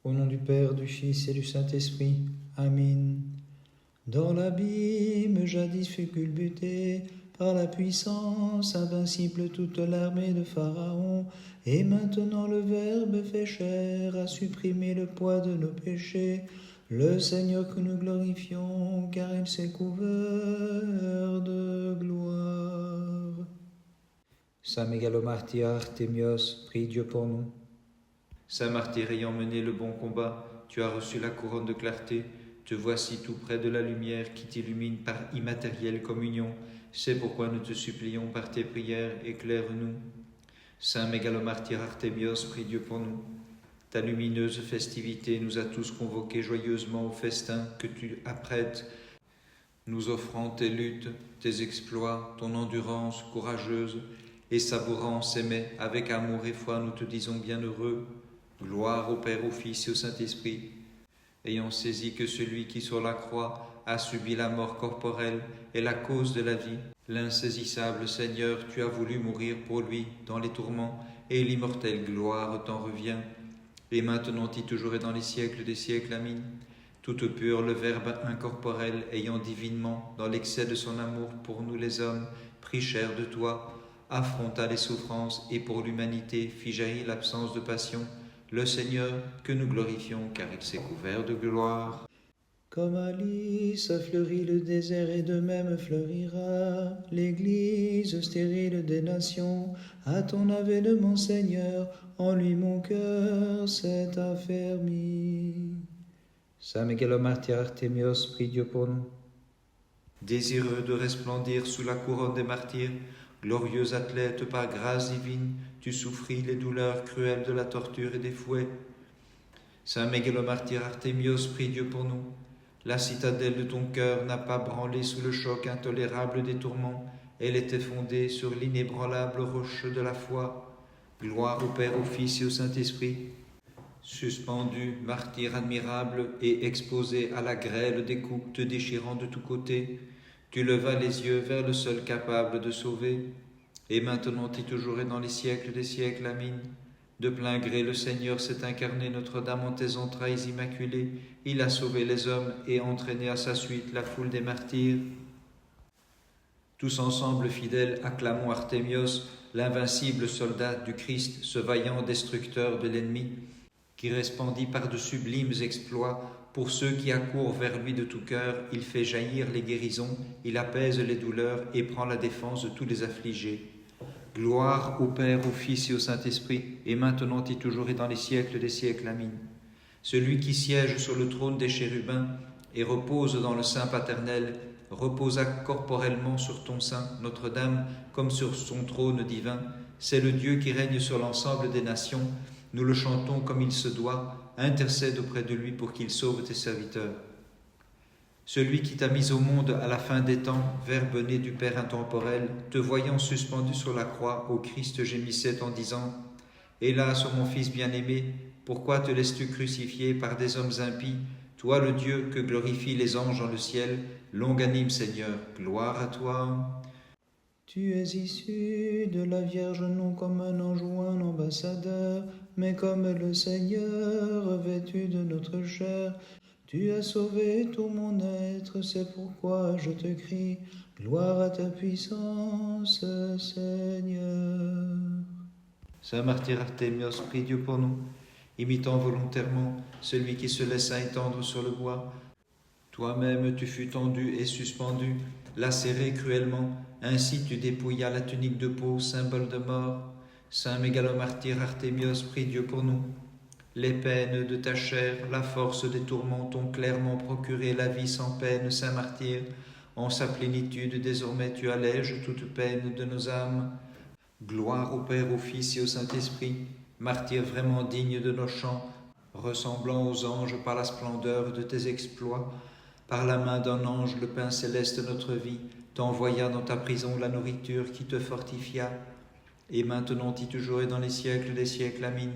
Au nom du Père, du Fils et du Saint-Esprit. Amen. Dans l'abîme jadis fut culbutée, par la puissance invincible toute l'armée de Pharaon, et maintenant le Verbe fait chair a supprimé le poids de nos péchés. Le Seigneur que nous glorifions, car il s'est couvert de gloire. Saint Mégalomartyr Artémios, prie Dieu pour nous. Saint martyr ayant mené le bon combat, tu as reçu la couronne de clarté. Te voici tout près de la lumière qui t'illumine par immatérielle communion. C'est pourquoi nous te supplions par tes prières, éclaire-nous. Saint Mégalomartyr Artémios, prie Dieu pour nous. Ta lumineuse festivité nous a tous convoqués joyeusement au festin que tu apprêtes, nous offrant tes luttes, tes exploits, ton endurance courageuse, et savourant ces mets avec amour et foi, nous te disons bienheureux. Gloire au Père, au Fils et au Saint-Esprit. Ayant saisi que celui qui sur la croix a subi la mort corporelle est la cause de la vie, l'insaisissable Seigneur, tu as voulu mourir pour lui dans les tourments, et l'immortelle gloire t'en revient. Et maintenant et toujours et dans les siècles des siècles, Amen. Toute pure, le Verbe incorporel, ayant divinement, dans l'excès de son amour pour nous les hommes, pris chair de toi, affronta les souffrances et pour l'humanité fit jaillir l'absence de passion. Le Seigneur, que nous glorifions, car il s'est couvert de gloire. Comme Alice a fleuri le désert et de même fleurira l'Église stérile des nations. À ton avènement, Seigneur, en lui mon cœur s'est affermi. Saint Mégalomartyr Artémios, prie Dieu pour nous. Désireux de resplendir sous la couronne des martyrs, glorieux athlète par grâce divine, tu souffris les douleurs cruelles de la torture et des fouets. Saint Mégalomartyr Artémios, prie Dieu pour nous. La citadelle de ton cœur n'a pas branlé sous le choc intolérable des tourments, elle était fondée sur l'inébranlable roche de la foi. Gloire au Père, au Fils et au Saint-Esprit. Suspendu, martyr admirable et exposé à la grêle des coups te déchirant de tous côtés, tu levas les yeux vers le seul capable de sauver, et maintenant et toujours et dans les siècles des siècles, Amen. De plein gré, le Seigneur s'est incarné, Notre-Dame en tes entrailles immaculées. Il a sauvé les hommes et entraîné à sa suite la foule des martyrs. Tous ensemble, fidèles, acclamons Artémios, l'invincible soldat du Christ, ce vaillant destructeur de l'ennemi, qui resplendit par de sublimes exploits. Pour ceux qui accourent vers lui de tout cœur, il fait jaillir les guérisons, il apaise les douleurs et prend la défense de tous les affligés. Gloire au Père, au Fils et au Saint-Esprit, et maintenant et toujours et dans les siècles des siècles. Amen. Celui qui siège sur le trône des chérubins et repose dans le sein paternel, reposa corporellement sur ton sein, Notre-Dame, comme sur son trône divin. C'est le Dieu qui règne sur l'ensemble des nations. Nous le chantons comme il se doit. Intercède auprès de lui pour qu'il sauve tes serviteurs. Celui qui t'a mis au monde à la fin des temps, Verbe né du Père intemporel, te voyant suspendu sur la croix, au Christ gémissait en disant « Hélas, mon Fils bien-aimé, pourquoi te laisses-tu crucifier par des hommes impies, toi le Dieu que glorifient les anges dans le ciel, longanime Seigneur, gloire à toi. » Tu es issu de la Vierge non comme un ange ou un ambassadeur, mais comme le Seigneur vêtu de notre chair. Tu as sauvé tout mon être, c'est pourquoi je te crie, gloire à ta puissance, Seigneur. Saint martyr Artémios, prie Dieu pour nous, imitant volontairement celui qui se laissa étendre sur le bois. Toi-même tu fus tendu et suspendu, lacéré cruellement, ainsi tu dépouillas la tunique de peau, symbole de mort. Saint Mégalomartyr Artémios, prie Dieu pour nous. Les peines de ta chair, la force des tourments t'ont clairement procuré la vie sans peine, Saint martyr. En sa plénitude, désormais tu allèges toute peine de nos âmes. Gloire au Père, au Fils et au Saint-Esprit, martyr vraiment digne de nos chants, ressemblant aux anges par la splendeur de tes exploits. Par la main d'un ange, le pain céleste de notre vie t'envoya dans ta prison la nourriture qui te fortifia. Et maintenant et toujours et dans les siècles des siècles, Amen.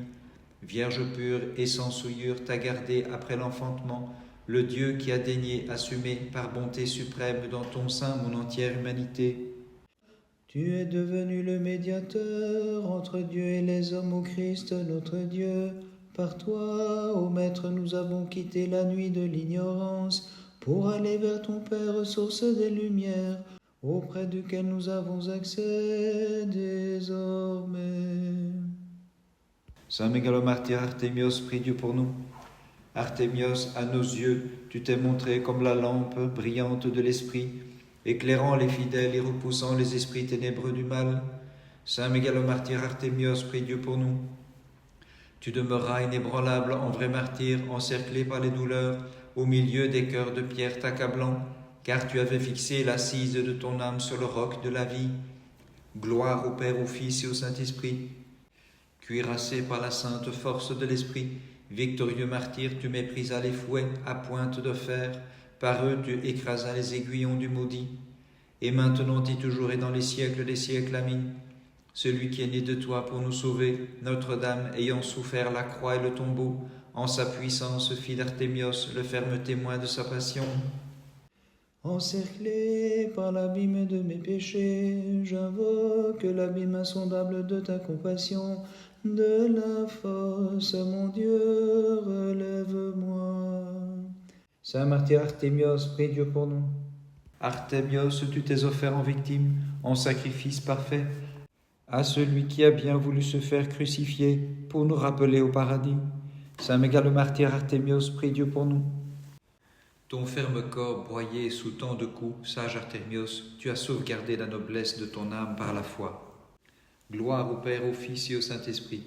Vierge pure et sans souillure t'a gardé après l'enfantement, le Dieu qui a daigné assumer par bonté suprême dans ton sein mon entière humanité. Tu es devenu le médiateur entre Dieu et les hommes au Christ notre Dieu, Par toi, ô Maître, nous avons quitté la nuit de l'ignorance pour aller vers ton Père, source des lumières, auprès duquel nous avons accès désormais. Saint mégalomartyr Artémios, prie Dieu pour nous. Artémios, à nos yeux, tu t'es montré comme la lampe brillante de l'esprit, éclairant les fidèles et repoussant les esprits ténébreux du mal. Saint mégalomartyr Artémios, prie Dieu pour nous. Tu demeuras inébranlable en vrai martyr, encerclé par les douleurs, au milieu des cœurs de pierre t'accablant, car tu avais fixé l'assise de ton âme sur le roc de la vie. Gloire au Père, au Fils et au Saint-Esprit. Cuirassé par la sainte force de l'Esprit, victorieux martyr, tu méprisas les fouets à pointe de fer, par eux tu écrasas les aiguillons du maudit. Et maintenant et toujours et dans les siècles des siècles, Amen. Celui qui est né de toi pour nous sauver, Notre-Dame, ayant souffert la croix et le tombeau, en sa puissance fit d'Artémios le ferme témoin de sa passion. Encerclé par l'abîme de mes péchés, j'invoque l'abîme insondable de ta compassion. De la fosse, mon Dieu, relève-moi. Saint martyr Artémios, prie Dieu pour nous. Artémios, tu t'es offert en victime, en sacrifice parfait, à celui qui a bien voulu se faire crucifier pour nous rappeler au paradis. Saint mégalomartyr Artémios, prie Dieu pour nous. Ton ferme corps broyé sous tant de coups, sage Artémios, tu as sauvegardé la noblesse de ton âme par la foi. Gloire au Père, au Fils et au Saint-Esprit.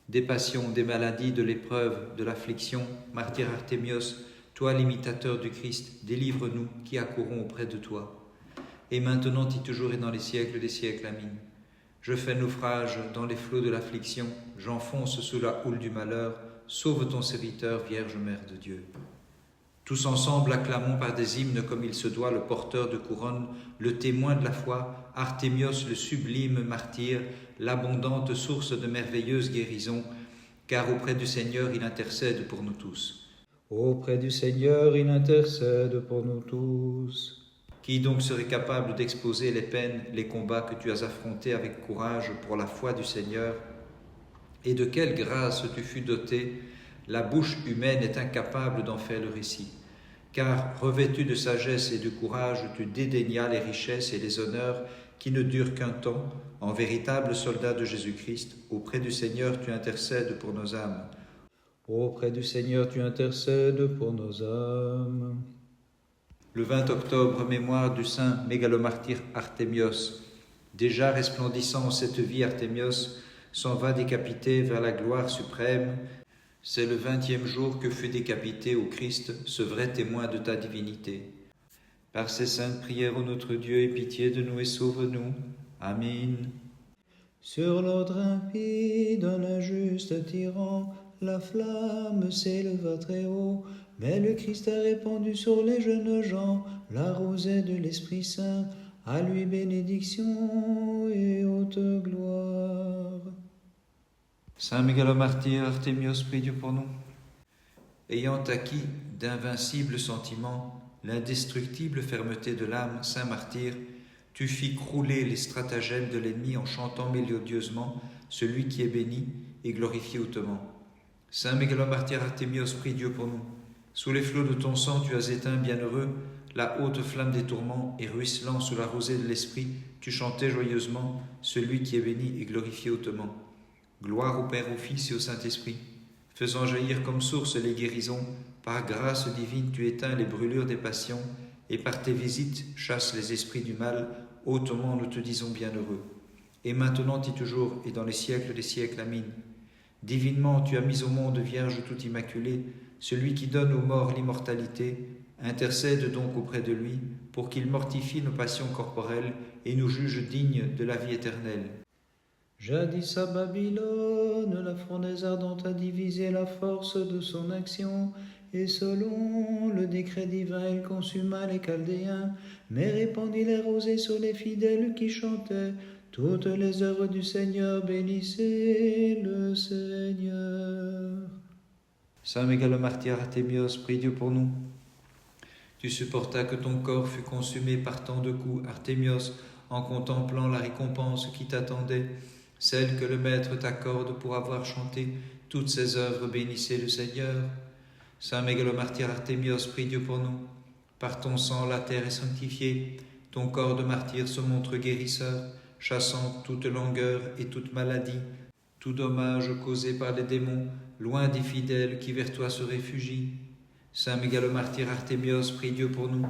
Des passions, des maladies, de l'épreuve, de l'affliction, martyr Artémios, toi l'imitateur du Christ, délivre-nous qui accourons auprès de toi. Et maintenant et toujours et dans les siècles des siècles, Amen. Je fais naufrage dans les flots de l'affliction, j'enfonce sous la houle du malheur, sauve ton serviteur, Vierge Mère de Dieu. Tous ensemble acclamons par des hymnes comme il se doit le porteur de couronne, le témoin de la foi, Artémios le sublime martyr, l'abondante source de merveilleuses guérisons, car auprès du Seigneur il intercède pour nous tous. Auprès du Seigneur, il intercède pour nous tous. Qui donc serait capable d'exposer les peines, les combats que tu as affrontés avec courage pour la foi du Seigneur? Et de quelle grâce tu fus doté? La bouche humaine est incapable d'en faire le récit. Car, revêtu de sagesse et de courage, tu dédaignas les richesses et les honneurs qui ne durent qu'un temps. En véritable soldat de Jésus-Christ, auprès du Seigneur tu intercèdes pour nos âmes. Auprès du Seigneur, tu intercèdes pour nos âmes. Le 20 octobre, mémoire du saint mégalomartyr Artémios. Déjà resplendissant en cette vie, Artémios s'en va décapité vers la gloire suprême. C'est le 20e jour que fut décapité au Christ, ce vrai témoin de ta divinité. Par ces saintes prières, ô notre Dieu, aie pitié de nous et sauve-nous. Amen. Sur l'ordre impie d'un injuste tyran, la flamme s'éleva très haut, mais le Christ a répandu sur les jeunes gens la rosée de l'Esprit Saint. À lui bénédiction et haute gloire. Saint mégalomartyr Artémios, prie Dieu pour nous. Ayant acquis d'invincibles sentiments, l'indestructible fermeté de l'âme, saint martyr, tu fis crouler les stratagèmes de l'ennemi en chantant mélodieusement celui qui est béni et glorifié hautement. Saint mégalomartyr Artémios, prie Dieu pour nous. Sous les flots de ton sang, tu as éteint, bienheureux, la haute flamme des tourments, et ruisselant sous la rosée de l'Esprit, tu chantais joyeusement celui qui est béni et glorifié hautement. Gloire au Père, au Fils et au Saint-Esprit. Faisant jaillir comme source les guérisons, par grâce divine tu éteins les brûlures des passions, et par tes visites chasses les esprits du mal, hautement nous te disons bienheureux. Et maintenant et toujours, et dans les siècles des siècles, Amen. Divinement tu as mis au monde, Vierge tout immaculée, celui qui donne aux morts l'immortalité, intercède donc auprès de lui, pour qu'il mortifie nos passions corporelles et nous juge dignes de la vie éternelle. Jadis à Babylone, la fournaise ardente a divisé la force de son action, et selon le décret divin, elle consuma les Chaldéens, mais répandit les rosées sur les fidèles qui chantaient. Toutes les œuvres du Seigneur, bénissez le Seigneur. Saint mégalomartyr Artémios, prie Dieu pour nous. Tu supportas que ton corps fût consumé par tant de coups, Artémios, en contemplant la récompense qui t'attendait, celle que le Maître t'accorde pour avoir chanté toutes ses œuvres, bénissez le Seigneur. Saint Mégalomartyr Artémios, prie Dieu pour nous. Par ton sang, la terre est sanctifiée. Ton corps de martyr se montre guérisseur, chassant toute langueur et toute maladie, tout dommage causé par les démons, loin des fidèles qui vers toi se réfugient. Saint Mégalomartyr Artémios, prie Dieu pour nous.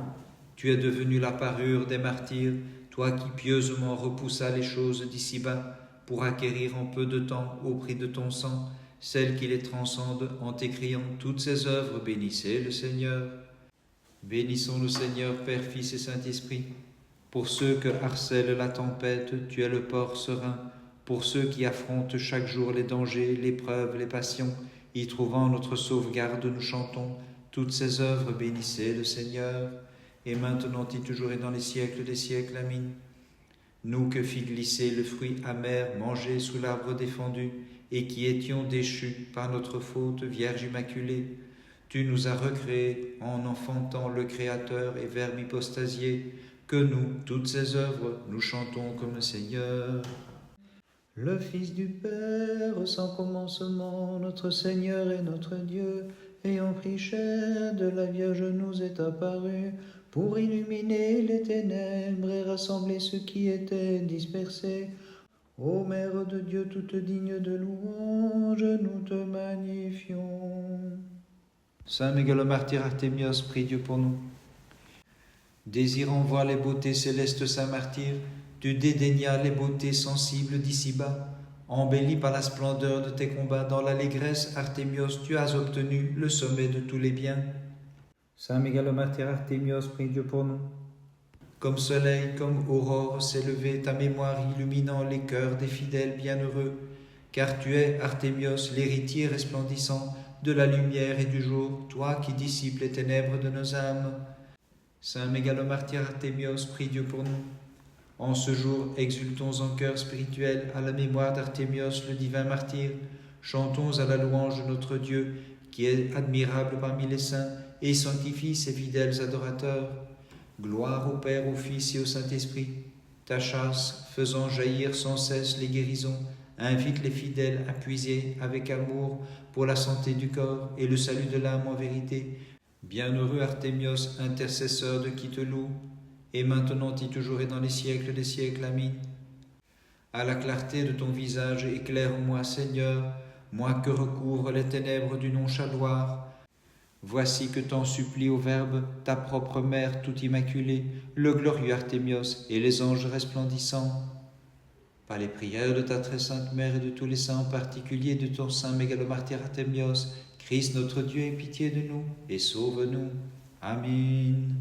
Tu es devenu la parure des martyrs, toi qui pieusement repoussas les choses d'ici-bas, pour acquérir en peu de temps, au prix de ton sang, celle qui les transcende en t'écriant toutes ses œuvres, bénissez le Seigneur. Bénissons le Seigneur, Père, Fils et Saint-Esprit. Pour ceux que harcèle la tempête, tu es le port serein. Pour ceux qui affrontent chaque jour les dangers, l'épreuve, les passions, y trouvant notre sauvegarde, nous chantons toutes ses œuvres, bénissez le Seigneur. Et maintenant et toujours et dans les siècles des siècles. Amen. Nous que fit glisser le fruit amer mangé sous l'arbre défendu, et qui étions déchus par notre faute, Vierge Immaculée, tu nous as recréés en enfantant le Créateur et Verbe hypostasié, que nous, toutes ces œuvres, nous chantons comme le Seigneur. Le Fils du Père, sans commencement, notre Seigneur et notre Dieu, ayant pris chair de la Vierge, nous est apparu pour illuminer les ténèbres et rassembler ceux qui étaient dispersés. Ô Mère de Dieu, toute digne de louange, nous te magnifions. Saint Mégalomartyr Artémios, prie Dieu pour nous. Désirant voir les beautés célestes, Saint Martyr, tu dédaignas les beautés sensibles d'ici-bas. Embelli par la splendeur de tes combats, dans l'allégresse, Artémios, tu as obtenu le sommet de tous les biens. Saint Mégalomartyr Artémios, prie Dieu pour nous. Comme soleil, comme aurore s'est levée ta mémoire illuminant les cœurs des fidèles bienheureux, car tu es, Artémios, l'héritier resplendissant de la lumière et du jour, toi qui dissipes les ténèbres de nos âmes. Saint Mégalomartyr Artémios, prie Dieu pour nous. En ce jour, exultons en cœur spirituel à la mémoire d'Artémios, le divin martyr. Chantons à la louange de notre Dieu, qui est admirable parmi les saints et sanctifie ses fidèles adorateurs. Gloire au Père, au Fils et au Saint-Esprit. Ta chasse, faisant jaillir sans cesse les guérisons, invite les fidèles à puiser avec amour pour la santé du corps et le salut de l'âme en vérité. Bienheureux Artémios, intercesseur de qui te loue, et maintenant et toujours et dans les siècles des siècles. Amen. À la clarté de ton visage, éclaire-moi, Seigneur, moi que recouvrent les ténèbres du nonchaloir. Voici que t'en supplie au Verbe, ta propre mère tout immaculée, le glorieux Artémios et les anges resplendissants. Par les prières de ta très sainte mère et de tous les saints, en particulier de ton saint Mégalomartyr Artémios, Christ notre Dieu, aie pitié de nous et sauve-nous. Amen.